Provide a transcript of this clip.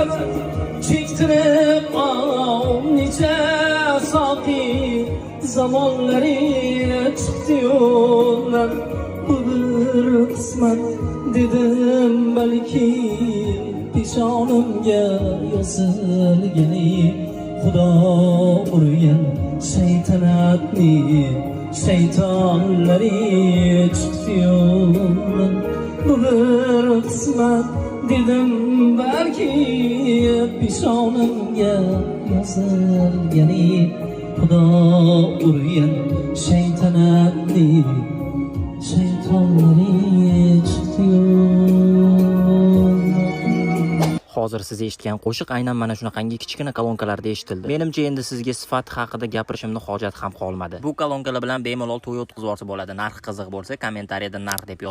sabr chektirib necha soqi zamonlari chiqdi yo'llar bu bir qismat dedim balki peshonamga yozilgan xudo urgan shaytanatni shaytonlari chiqdi yo'llar bu bir qismat dedim balki peshonamga yozilgan xudo urgan shaytanatni shaytonlari chiqdi Hozir siz eshitgan qo'shiq aynan mana shunaqangi kichkina kolonkalarda eshitildi. Menimcha endi sizga sifat haqida gapirishimni hojat ham qolmadi. Bu kolonkalar bilan bemalol to'y o'tkazib olsa bo'ladi. Narxi qiziq bo'lsa kommentariyada narx deb yozing.